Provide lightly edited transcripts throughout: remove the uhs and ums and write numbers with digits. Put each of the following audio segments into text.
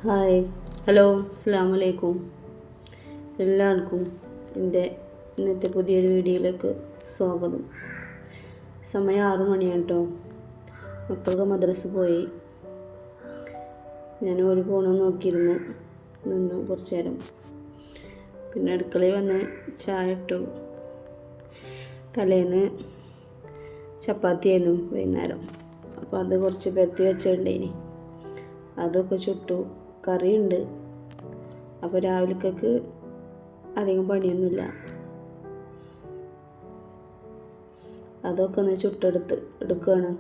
Hi, hello, അസ്സാം വലൈക്കും. എല്ലാവർക്കും എൻ്റെ ഇന്നത്തെ പുതിയൊരു വീഡിയോയിലേക്ക് സ്വാഗതം. സമയം 6 മണിയാണ് കേട്ടോ. മക്കൾക്ക് മദ്രസ പോയി. ഞാൻ ഒരു ഫോണും നോക്കിയിരുന്ന് നിന്നു കുറച്ച് നേരം. പിന്നെ അടുക്കളയിൽ വന്ന് ചായ ഇട്ടു. തലേന്ന് ചപ്പാത്തിയായിരുന്നു വൈകുന്നേരം. അപ്പോൾ അത് കുറച്ച് പരത്തി വെച്ചിട്ടുണ്ടേനി. അതൊക്കെ ചുട്ടു. കറിയുണ്ട്. അപ്പോൾ രാവിലേക്കൊക്കെ അധികം പണിയൊന്നുമില്ല. അതൊക്കെ ഒന്ന് എടുക്കുകയാണ്.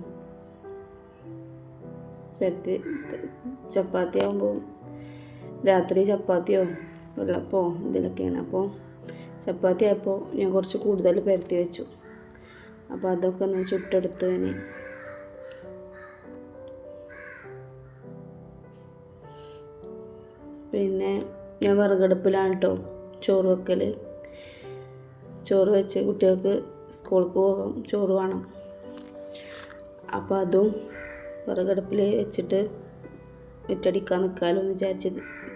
ചപ്പാത്തി ആകുമ്പോൾ രാത്രി ചപ്പാത്തിയോ വെള്ളപ്പോ എന്തെങ്കിലുമൊക്കെയാണ്. അപ്പോൾ ചപ്പാത്തി ആയപ്പോൾ ഞാൻ കുറച്ച് കൂടുതൽ പരത്തി വെച്ചു. അപ്പോൾ അതൊക്കെ ഒന്ന് ചുട്ടെടുത്ത് പിന്നെ ഞാൻ വിറകടുപ്പിലാണ് കേട്ടോ ചോറ് വെക്കൽ. ചോറ് വെച്ച് കുട്ടികൾക്ക് സ്കൂൾക്ക് പോകാം, ചോറ് വേണം. അപ്പോൾ അതും വിറകടുപ്പിൽ വെച്ചിട്ട് വിറ്റടിക്കാൻ നിൽക്കാമല്ലോ എന്ന് വിചാരിച്ച്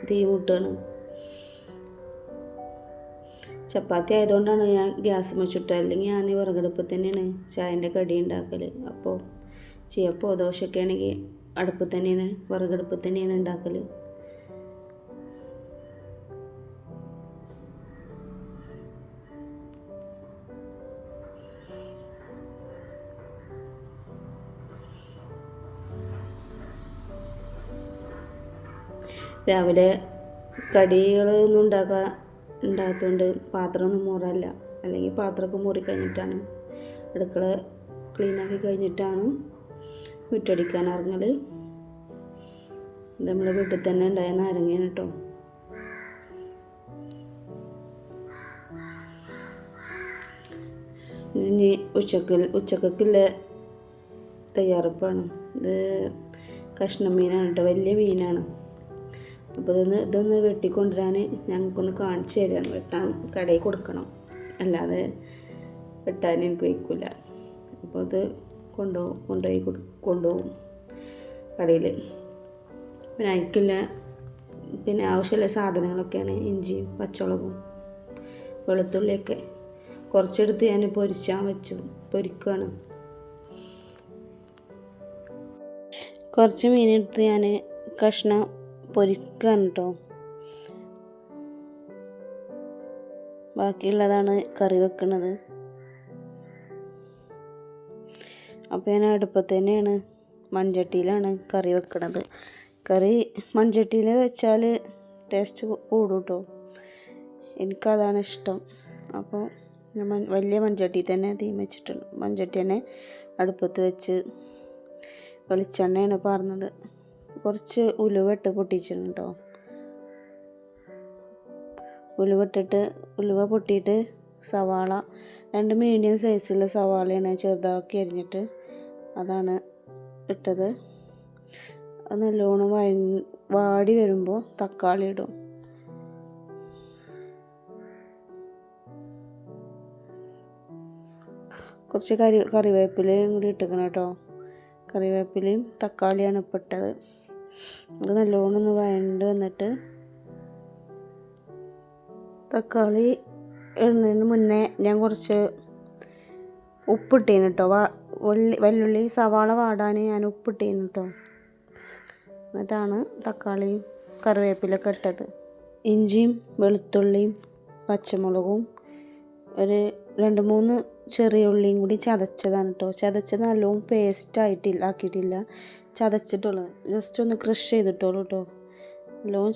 തീ മുട്ടുകയാണ്. ചപ്പാത്തി ആയതുകൊണ്ടാണ് ഞാൻ ഗ്യാസ് വെച്ചിട്ട്, അല്ലെങ്കിൽ ഞാൻ വിറകടുപ്പിൽ തന്നെയാണ് ചായൻ്റെ കടി ഉണ്ടാക്കൽ. അപ്പോൾ ചീയപ്പോ ദോശയൊക്കെ ആണെങ്കിൽ അടുപ്പിൽ തന്നെയാണ്, വിറകടുപ്പിൽ തന്നെയാണ് ഉണ്ടാക്കൽ. രാവിലെ കടികളൊന്നും ഉണ്ടാകാത്തതുകൊണ്ട് പാത്രമൊന്നും മുറല്ല. അല്ലെങ്കിൽ പാത്രമൊക്കെ മുറി കഴിഞ്ഞിട്ടാണ്, അടുക്കള ക്ലീനാക്കി കഴിഞ്ഞിട്ടാണ് മുറ്റടിക്കാൻ ഇറങ്ങൽ. നമ്മളെ വീട്ടിൽ തന്നെ ഉണ്ടായ നാരങ്ങയാണ് കേട്ടോ. ഇനി ഉച്ചക്കുള്ള തയ്യാറെടുപ്പാണ്. ഇത് കഷ്ണം മീനാണ് കേട്ടോ, വലിയ മീനാണ്. അപ്പോൾ ഇതൊന്ന് വെട്ടിക്കൊണ്ടുവരാൻ ഞങ്ങൾക്കൊന്ന് കാണിച്ചു തരാൻ. വെട്ടാൻ കടയിൽ കൊടുക്കണം, അല്ലാതെ വെട്ടാൻ എനിക്ക് വയ്ക്കില്ല. അപ്പോൾ അത് കൊണ്ടുപോകും കടയിൽ. പിന്നെ പിന്നെ ആവശ്യമുള്ള സാധനങ്ങളൊക്കെയാണ് ഇഞ്ചിയും പച്ചമുളകും വെളുത്തുള്ളിയൊക്കെ. കുറച്ചെടുത്ത് ഞാൻ പൊരിക്കുകയാണ്. കുറച്ച് മീനെടുത്ത് ഞാൻ കഷ്ണം പൊരിക്കുകയാണ് കേട്ടോ. ബാക്കിയുള്ളതാണ് കറി വെക്കുന്നത്. അപ്പോൾ ഞാൻ അടുപ്പത്ത് തന്നെയാണ്, മൺചട്ടിയിലാണ് കറി വെക്കുന്നത്. കറി മൺചട്ടിയിൽ വെച്ചാൽ ടേസ്റ്റ് കൂടും കേട്ടോ. എനിക്കതാണ് ഇഷ്ടം. അപ്പോൾ ഞാൻ വലിയ മൺചട്ടി തന്നെ വെച്ചിട്ടുണ്ട്. മൺചട്ടി തന്നെ അടുപ്പത്ത് വെച്ച് വെളിച്ചെണ്ണയാണ് പറഞ്ഞത്. കുറച്ച് ഉലുവ പൊട്ടിച്ചിട്ടുണ്ട് കേട്ടോ. ഉലുവ പൊട്ടിയിട്ട് സവാള, 2 മീഡിയം സൈസുള്ള സവാളയാണ് ചെറുതാക്കി അരിഞ്ഞിട്ട് അതാണ് ഇട്ടത്. അത് നല്ലോണം വാടി വരുമ്പോൾ തക്കാളി ഇടും. കുറച്ച് കറിവേപ്പിലയും കൂടി ഇട്ടിക്കണം കേട്ടോ. കറിവേപ്പിലയും തക്കാളിയാണ് ഇപ്പോൾ ഇട്ടത്. അത് നല്ലോണം ഒന്ന് വഴണ്ട് വന്നിട്ട്, തക്കാളി ഇടുന്നതിന് മുന്നേ ഞാൻ കുറച്ച് ഉപ്പിട്ടേന് കേട്ടോ. വെല്ലുള്ളി സവാള വാടാൻ ഞാൻ ഉപ്പിട്ടേന് കേട്ടോ. എന്നിട്ടാണ് തക്കാളിയും കറിവേപ്പിലൊക്കെ ഇട്ടത്. ഇഞ്ചിയും വെളുത്തുള്ളിയും പച്ചമുളകും ഒരു 2-3 ചെറിയ ഉള്ളിയും കൂടി ചതച്ചതാണ് കേട്ടോ. ചതച്ചത് നല്ലോണം ആക്കിയിട്ടില്ല, ചതച്ചിട്ടുള്ളൂ. ജസ്റ്റ് ഒന്ന് ക്രഷ് ചെയ്തിട്ടുള്ളൂ കേട്ടോ. നല്ലോണം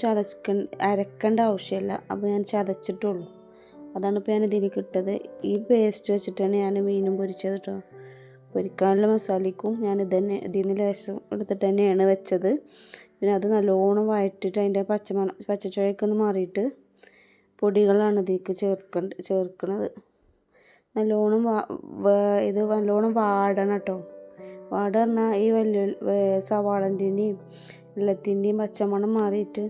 അരക്കേണ്ട ആവശ്യമില്ല. അപ്പോൾ ഞാൻ ചതച്ചിട്ടുള്ളൂ. അതാണ് ഇപ്പോൾ ഞാൻ ഇതിലേക്ക് ഇട്ടത്. ഈ പേസ്റ്റ് വെച്ചിട്ടാണ് ഞാൻ മീനും പൊരിച്ചത് കേട്ടോ. പൊരിക്കാനുള്ള മസാലയ്ക്കും ഞാൻ ഇതിന് ലേശം എടുത്തിട്ട് തന്നെയാണ് വെച്ചത്. പിന്നെ അത് നല്ലോണം വഴറ്റിയിട്ട് അതിൻ്റെ പച്ചച്ചുവയൊക്കെ ഒന്ന് മാറിയിട്ട് പൊടികളാണ് ഇതിലേക്ക് ചേർക്കണത്. നല്ലോണം ഇത് നല്ലോണം വാടണം കേട്ടോ. പറഞ്ഞാൽ ഈ സവാളൻ്റെയും എല്ലാത്തിൻ്റെയും പച്ചമണം മാറിയിട്ട്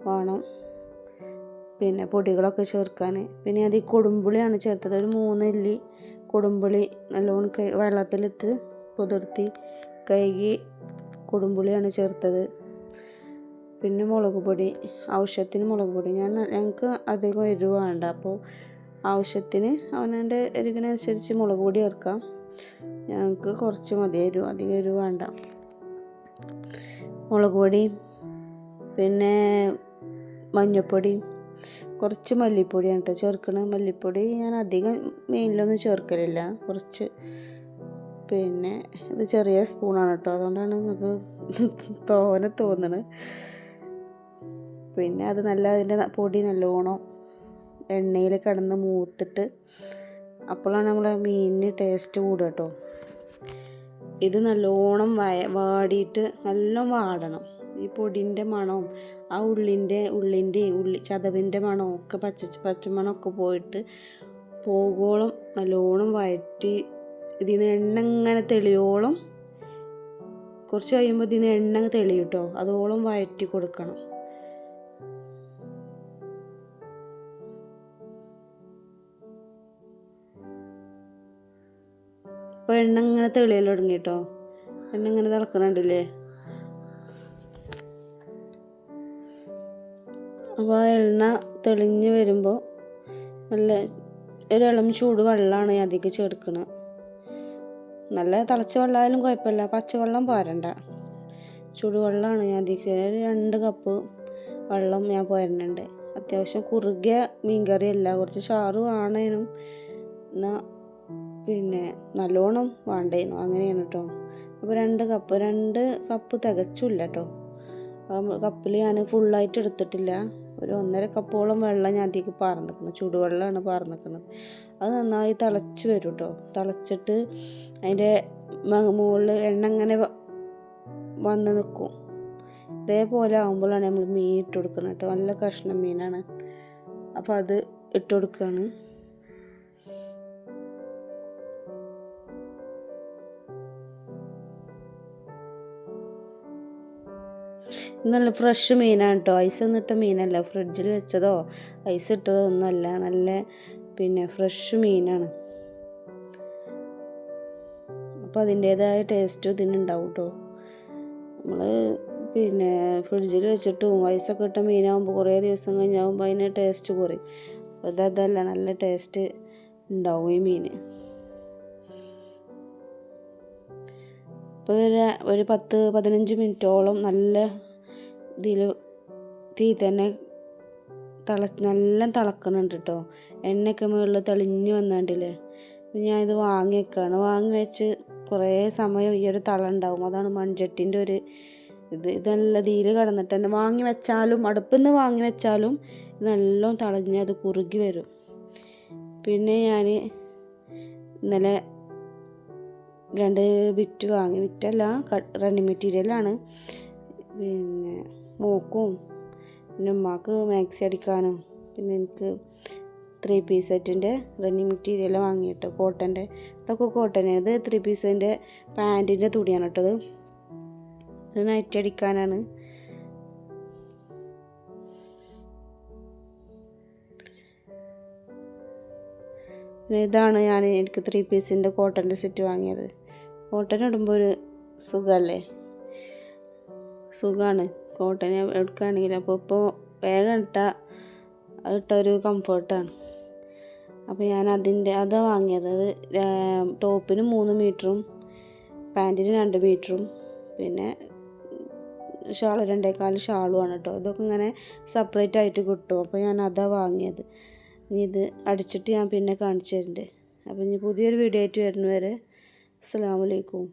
വേണം പിന്നെ പൊടികളൊക്കെ ചേർക്കാൻ. പിന്നെ അത് ഈ കൊടുമ്പുളിയാണ് ചേർത്തത്. ഒരു 3 ഇല്ലി കൊടുമ്പുളി നല്ലോണം വെള്ളത്തിലിട്ട് കുതിർത്തി കഴുകി കൊടുമ്പുളിയാണ് ചേർത്തത്. പിന്നെ മുളക് പൊടി, ആവശ്യത്തിന് മുളക് പൊടി. ഞങ്ങൾക്ക് അധികം എരിവ് വേണ്ട, അപ്പോൾ ആവശ്യത്തിന് അവനവൻ്റെ എരിവിനനുസരിച്ച് മുളക് പൊടി ചേർക്കാം. ഞങ്ങൾക്ക് കുറച്ച് മതി എരിവ്, അധികം എരിവ് വേണ്ട. മുളക് പൊടി, പിന്നെ മഞ്ഞൾപ്പൊടി, കുറച്ച് മല്ലിപ്പൊടിയാണ് കേട്ടോ ചേർക്കണം. മല്ലിപ്പൊടി ഞാൻ അധികം മീനിലൊന്നും ചേർക്കലില്ല, കുറച്ച്. പിന്നെ ഇത് ചെറിയ സ്പൂണാണ് കേട്ടോ, അതുകൊണ്ടാണ് നിങ്ങൾക്ക് തോനെ തോന്നണത്. പിന്നെ അത് അതിൻ്റെ പൊടി നല്ലോണം എണ്ണയിൽ കിടന്ന് മൂത്തിട്ട് അപ്പോഴാണ് നമ്മളെ മീനിന് ടേസ്റ്റ് കൂടുക കേട്ടോ. ഇത് നല്ലോണം വാടിയിട്ട് നല്ലോണം വാടണം. ഈ പൊടിൻ്റെ മണവും ആ ഉള്ളി ചതവിൻ്റെ മണവും ഒക്കെ പച്ചമണമൊക്കെ പോയിട്ട് പോകോളം നല്ലോണം വഴറ്റി ഇതിൽ നിന്ന് എണ്ണ ഇങ്ങനെ തെളിയോളം, കുറച്ച് കഴിയുമ്പോൾ ഇതിൽ നിന്ന് എണ്ണ തെളിയും കേട്ടോ, അതോളം വഴറ്റി കൊടുക്കണം. അപ്പോൾ എണ്ണ ഇങ്ങനെ തെളിയൽ തുടങ്ങി കേട്ടോ, എണ്ണ ഇങ്ങനെ തിളക്കണുണ്ടല്ലേ. അപ്പോൾ ആ എണ്ണ തെളിഞ്ഞ് വരുമ്പോൾ നല്ല ഒരിളം ചൂട് വെള്ളമാണ് ഞാൻ അധികം ചേർക്കുന്നത്. നല്ല തിളച്ച വെള്ളമായാലും കുഴപ്പമില്ല, പച്ചവെള്ളം പോരണ്ട, ചൂടുവെള്ളമാണ് ഞാൻ അധികം. 2 കപ്പ് വെള്ളം ഞാൻ പോരുന്നുണ്ട്. അത്യാവശ്യം കുറുകിയ മീൻകറിയല്ല, കുറച്ച് ചാറ് വേണേനും എന്നാൽ പിന്നെ നല്ലോണം വേണ്ടേനു, അങ്ങനെയാണ് കേട്ടോ. അപ്പോൾ 2 കപ്പ് തികച്ചില്ല കേട്ടോ. കപ്പിൽ ഞാൻ ഫുള്ളായിട്ട് എടുത്തിട്ടില്ല, ഒരു 1.5 കപ്പോളം വെള്ളം ഞാൻ അധികം പാർന്നിരിക്കുന്നത്, ചൂടുവെള്ളമാണ് പാർന്നിരിക്കുന്നത്. അത് നന്നായി തിളച്ച് വരും കേട്ടോ. തിളച്ചിട്ട് അതിൻ്റെ മുകളിൽ എണ്ണ ഇങ്ങനെ വന്ന് നിൽക്കും. ഇതേപോലെ ആകുമ്പോഴാണ് നമ്മൾ മീൻ ഇട്ട് കൊടുക്കുന്നത് കേട്ടോ. നല്ല കഷ്ണം മീനാണ്, അപ്പോൾ അത് ഇട്ട് കൊടുക്കുകയാണ്. നല്ല ഫ്രഷ് മീനാണ് കേട്ടോ, ഐസൊന്നും ഇട്ട മീനല്ല, ഫ്രിഡ്ജിൽ വെച്ചതോ ഐസ് ഇട്ടതോ ഒന്നുമല്ല, നല്ല പിന്നെ ഫ്രഷ് മീനാണ്. അപ്പോൾ അതിൻ്റേതായ ടേസ്റ്റും ഇതിനുണ്ടാവും കേട്ടോ. നമ്മൾ പിന്നെ ഫ്രിഡ്ജിൽ വെച്ചിട്ടും ഐസൊക്കെ ഇട്ട മീനാകുമ്പോൾ കുറേ ദിവസം കഴിഞ്ഞാകുമ്പോൾ അതിന് ടേസ്റ്റ് കുറയും. അപ്പോൾ അതല്ല, നല്ല ടേസ്റ്റ് ഉണ്ടാവും ഈ മീൻ. അപ്പോൾ ഒരു 10-15 മിനിറ്റോളം നല്ല ഇതിൽ തീ തന്നെ നല്ല തിളക്കണുണ്ട് കേട്ടോ. എണ്ണയൊക്കെ മുകളിൽ തെളിഞ്ഞ് വന്നാണ്ടില്ലേ. ഞാൻ ഇത് വാങ്ങി വെച്ച് കുറേ സമയം ഈ ഒരു തള ഉണ്ടാവും, അതാണ് മൺചട്ടിൻ്റെ ഒരു ഇതെല്ലാം ഇതിൽ കിടന്നിട്ട് തന്നെ വാങ്ങി വെച്ചാലും, അടുപ്പിൽ നിന്ന് വാങ്ങി വെച്ചാലും നല്ലോണം തളഞ്ഞ് അത് കുറുകി വരും. പിന്നെ ഞാൻ ഇന്നലെ 2 ബിറ്റ് വാങ്ങി, വിറ്റല്ല റണ്ണിങ് മെറ്റീരിയലാണ്. പിന്നെ മോക്കും പിന്നെ ഉമ്മാക്ക് മാക്സി അടിക്കാനും, പിന്നെ എനിക്ക് 3 പീസ് സെറ്റിൻ്റെ റണ്ണിങ് മെറ്റീരിയൽ വാങ്ങിയിട്ട് കോട്ടൻ്റെ, ഇതൊക്കെ കോട്ടനാണ്. ഇത് 3 പീസിൻ്റെ പാൻറ്റിൻ്റെ തുണിയാണ് കേട്ടത്, ഇത് നൈറ്റ് അടിക്കാനാണ്. ഇതാണ് എനിക്ക് 3 പീസിൻ്റെ കോട്ടൻ്റെ സെറ്റ് വാങ്ങിയത്. കോട്ടൺ ഇടുമ്പോൾ ഒരു സുഖമല്ലേ, സുഖമാണ് കോട്ടൺ എടുക്കുകയാണെങ്കിൽ. അപ്പോൾ വേഗം ഇട്ടൊരു കംഫർട്ടാണ്. അപ്പോൾ ഞാൻ അതാ വാങ്ങിയത്. അത് ടോപ്പിന് 3 മീറ്ററും പാൻറ്റിന് 2 മീറ്ററും പിന്നെ ഷാൾ 2.25 ഷാളുമാണ് കേട്ടോ. ഇതൊക്കെ ഇങ്ങനെ സെപ്പറേറ്റ് ആയിട്ട് കിട്ടും. അപ്പോൾ ഞാൻ അതാ വാങ്ങിയത്. ഇനി ഇത് അടിച്ചിട്ട് ഞാൻ പിന്നെ കാണിച്ചു തരുന്നുണ്ട്. അപ്പോൾ ഇനി പുതിയൊരു വീഡിയോ ആയിട്ട് വരുന്നവരെ അസ്സലാമു അലൈക്കും.